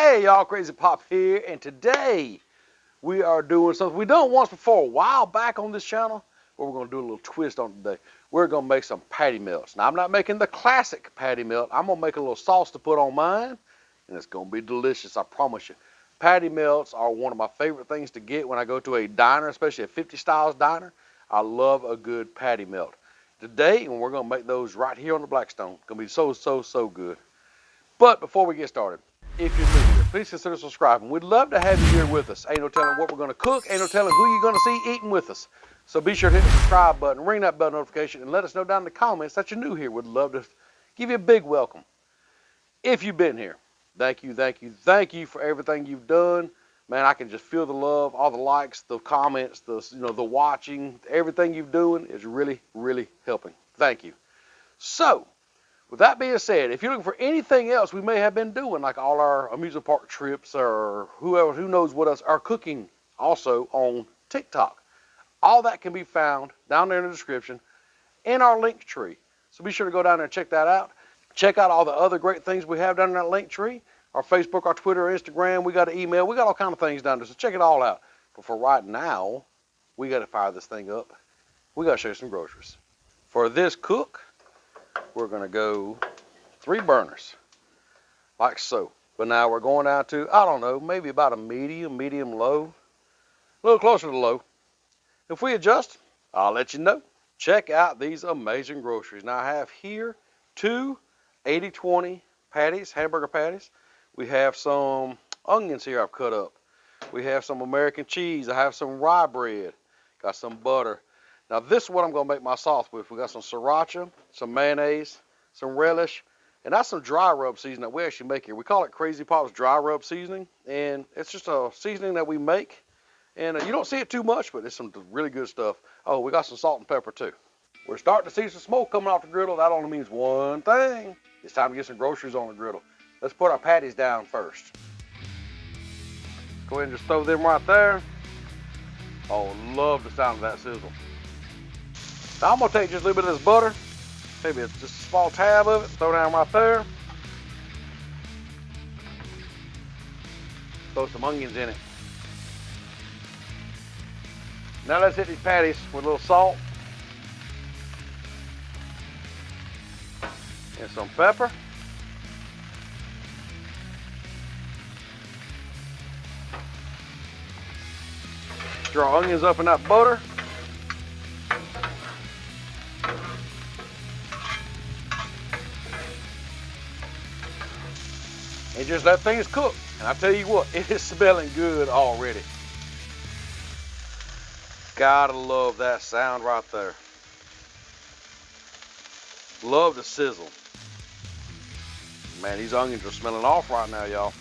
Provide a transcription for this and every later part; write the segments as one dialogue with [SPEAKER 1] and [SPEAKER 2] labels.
[SPEAKER 1] Hey y'all, Crazy Pop here, and today we are doing something we done once before a while back on this channel, but we're going to do a little twist on it today. We're going to make some patty melts. Now I'm not making the classic patty melt. I'm going to make a little sauce to put on mine, and it's going to be delicious, I promise you. Patty melts are one of my favorite things to get when I go to a diner, especially a 50 styles diner. I love a good patty melt. Today, we're going to make those right here on the Blackstone. It's going to be so good. But before we get started, if you're new here, please consider subscribing. We'd love to have you here with us. Ain't no telling what we're going to cook. Ain't no telling who you're going to see eating with us. So be sure to hit the subscribe button, ring that bell notification, and let us know down in the comments that you're new here. We'd love to give you a big welcome. If you've been here, thank you for everything you've done. Man, I can just feel the love, all the likes, the comments, the watching, everything you're doing is really helping. Thank you. So, with that being said, if you're looking for anything else we may have been doing, like all our amusement park trips or who knows what else, our cooking also on TikTok, all that can be found down there in the description in our link tree. So be sure to go down there and check that out. Check out all the other great things we have down in that link tree. Our Facebook, our Twitter, our Instagram, we got an email, we got all kinds of things down there, so check it all out. But for right now, we got to fire this thing up. We got to show you some groceries. For this cook, we're going to go 3 burners, like so. But now we're going out to, I don't know, maybe about a medium low, a little closer to low. If we adjust, I'll let you know. Check out these amazing groceries. Now I have here 2 80-20 patties, hamburger patties. We have some onions here I've cut up. We have some American cheese. I have some rye bread. Got some butter. Now this is what I'm going to make my sauce with. We got some sriracha, some mayonnaise, some relish, and that's some dry rub seasoning that we actually make here. We call it Crazy Pop's dry rub seasoning, and it's just a seasoning that we make. And you don't see it too much, but it's some really good stuff. Oh, we got some salt and pepper too. We're starting to see some smoke coming off the griddle. That only means one thing. It's time to get some groceries on the griddle. Let's put our patties down first. Go ahead and just throw them right there. Oh, love the sound of that sizzle. Now I'm going to take just a little bit of this butter, maybe just a small tab of it, throw down right there. Throw some onions in it. Now let's hit these patties with a little salt and some pepper. Stir our onions up in that butter. And just let things cook. And I tell you what, it is smelling good already. Gotta love that sound right there. Love the sizzle. Man, these onions are smelling off right now, y'all.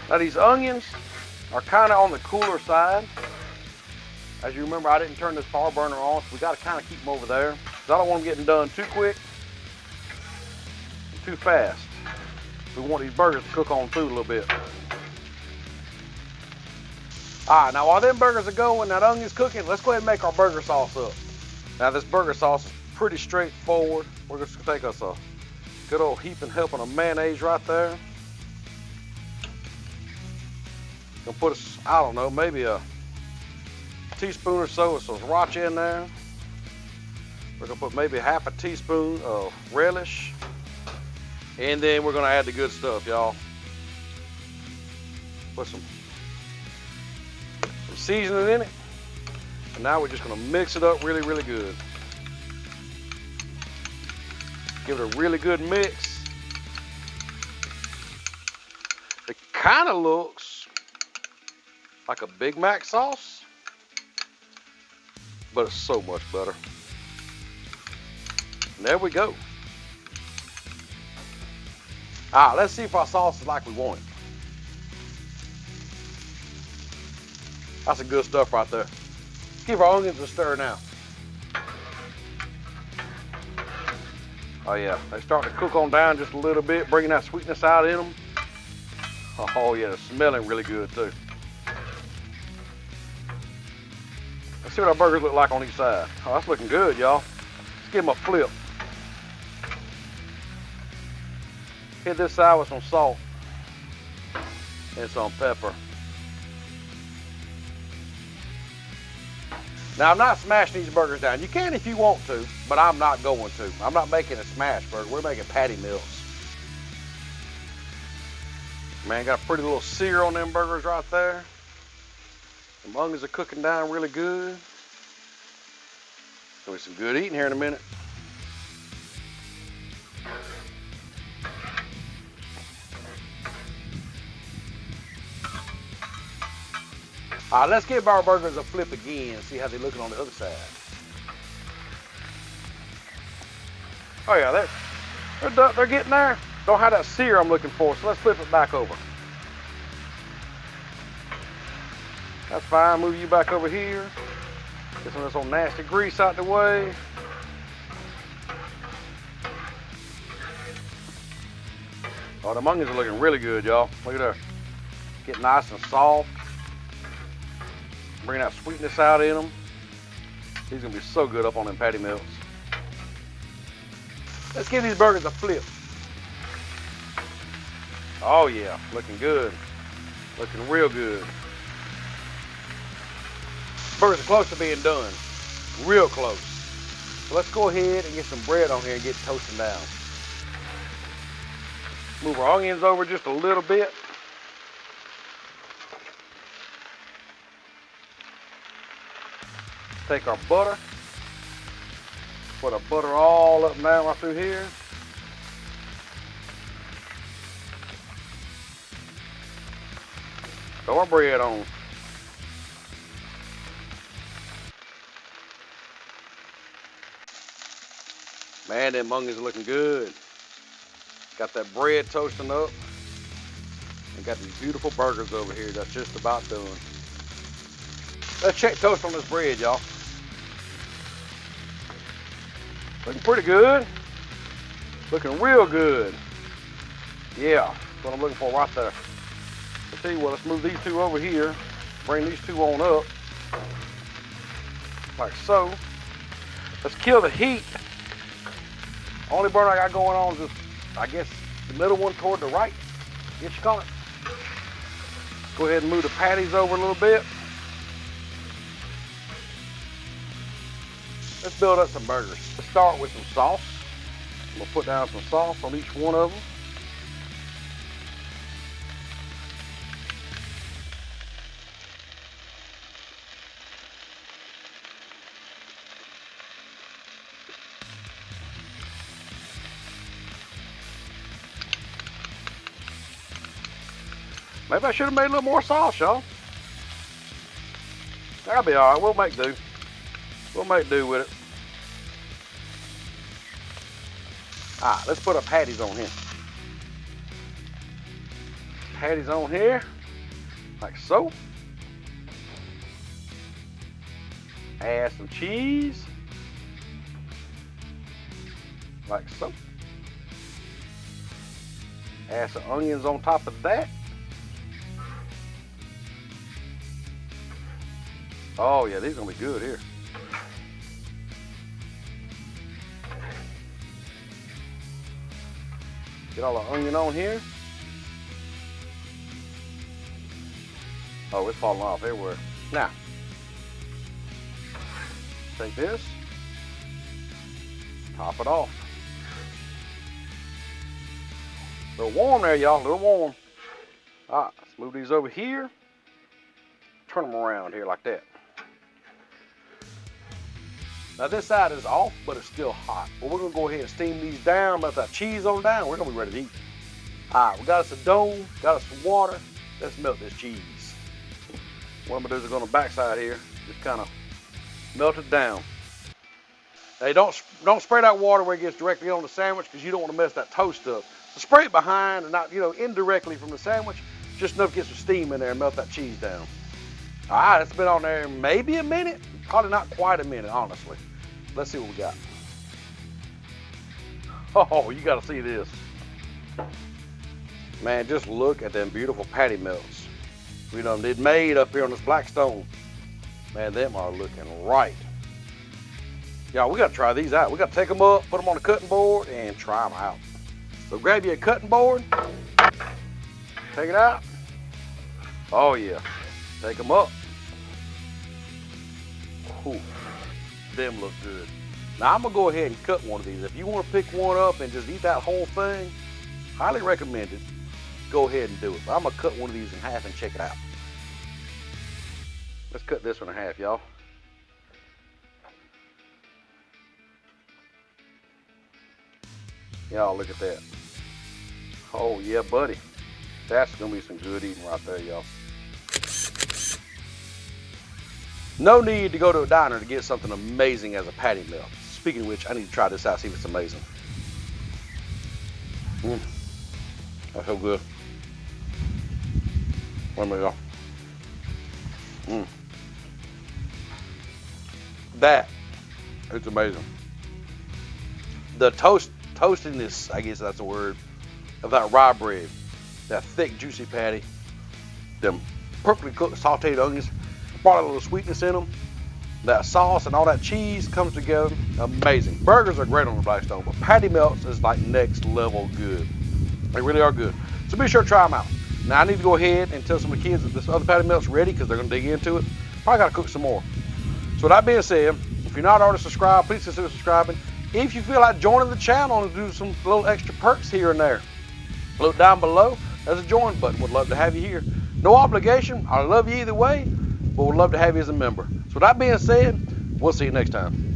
[SPEAKER 1] Now these onions are kind of on the cooler side. As you remember, I didn't turn this fire burner on, so we gotta kind of keep them over there. Because I don't want them getting done too quick. Too fast. We want these burgers to cook on through a little bit. Alright, now while them burgers are going, that onion's cooking, let's go ahead and make our burger sauce up. Now this burger sauce is pretty straightforward. We're just gonna take us a good old heaping helping of mayonnaise right there. Gonna put us, I don't know, maybe a teaspoon or so of some sriracha in there. We're gonna put maybe half a teaspoon of relish. And then we're gonna add the good stuff, y'all. Put some seasoning in it. And now we're just gonna mix it up really good. Give it a really good mix. It kind of looks like a Big Mac sauce, but it's so much better. And there we go. All right, let's see if our sauce is like we want it. That's some good stuff right there. Let's give our onions a stir now. Oh yeah, they start to cook on down just a little bit, bringing that sweetness out in them. Oh yeah, they're smelling really good too. Let's see what our burgers look like on each side. Oh, that's looking good, y'all. Let's give them a flip. Hit this side with some salt and some pepper. Now, I'm not smashing these burgers down. You can if you want to, but I'm not going to. I'm not making a smash burger. We're making patty melts. Man, got a pretty little sear on them burgers right there. The onions are cooking down really good. Gonna be some good eating here in a minute. All right, let's give our burgers a flip again and see how they're looking on the other side. Oh yeah, they're getting there. Don't have that sear I'm looking for, so let's flip it back over. That's fine, move you back over here. Get some of this old nasty grease out the way. Oh, the onions are looking really good, y'all. Look at that. Getting nice and soft. Bringing that sweetness out in them. These are gonna be so good up on them patty melts. Let's give these burgers a flip. Oh yeah, looking good. Looking real good. Burgers are close to being done. Real close. So let's go ahead and get some bread on here and get toasting down. Move our onions over just a little bit. Take our butter. Put our butter all up and down right through here. Throw our bread on. Man, them onions are looking good. Got that bread toasting up. And got these beautiful burgers over here that's just about done. Let's check toast on this bread, y'all. Looking pretty good. Looking real good. Yeah, that's what I'm looking for right there. I'll tell you what, let's move these two over here. Bring these two on up. Like so. Let's kill the heat. Only burner I got going on is, I guess, the middle one toward the right. Get you call it. Go ahead and move the patties over a little bit. Let's build up some burgers. Let's start with some sauce. I'm gonna put down some sauce on each one of them. Maybe I should have made a little more sauce, y'all. That'll be all right. We'll make do. We'll make do with it. All right, let's put our patties on here. Patties on here, like so. Add some cheese, like so. Add some onions on top of that. Oh yeah, these are gonna be good here. Get all the onion on here. Oh, it's falling off everywhere. Now, take this, top it off. A little warm there, y'all, a little warm. All right, let's move these over here. Turn them around here like that. Now this side is off, but it's still hot. But we're gonna go ahead and steam these down, melt that cheese on down. We're gonna be ready to eat. All right, we got us a dough, got us some water. Let's melt this cheese. What I'm gonna do is go on the backside here, just kind of melt it down. Now don't spray that water where it gets directly on the sandwich because you don't want to mess that toast up. So spray it behind and not, indirectly from the sandwich, just enough to get some steam in there and melt that cheese down. All right, it's been on there maybe a minute, probably not quite a minute, honestly. Let's see what we got. Oh, you gotta see this. Man, just look at them beautiful patty melts. We done did made up here on this Blackstone. Man, them are looking right. Y'all, we gotta try these out. We gotta take them up, put them on the cutting board, and try them out. So grab you a cutting board, take it out. Oh yeah, take them up. Ooh, them look good. Now I'm gonna go ahead and cut one of these. If you want to pick one up and just eat that whole thing, highly recommended. Go ahead and do it. But I'm gonna cut one of these in half and check it out. Let's cut this one in half, y'all. Y'all look at that. Oh yeah, buddy. That's gonna be some good eating right there, y'all. No need to go to a diner to get something amazing as a patty melt. Speaking of which, I need to try this out, see if it's amazing. That's so good. Let me go. That, it's amazing. The toastiness, I guess that's the word, of that rye bread, that thick, juicy patty, them perfectly cooked sauteed onions, brought a little sweetness in them. That sauce and all that cheese comes together, amazing. Burgers are great on the Blackstone, but patty melts is like next level good. They really are good. So be sure to try them out. Now I need to go ahead and tell some of the kids that this other patty melt's ready because they're gonna dig into it. Probably gotta cook some more. So with that being said, if you're not already subscribed, please consider subscribing. If you feel like joining the channel and do some little extra perks here and there, look down below. There's a join button. Would love to have you here. No obligation. I love you either way, but would love to have you as a member. So with that being said, we'll see you next time.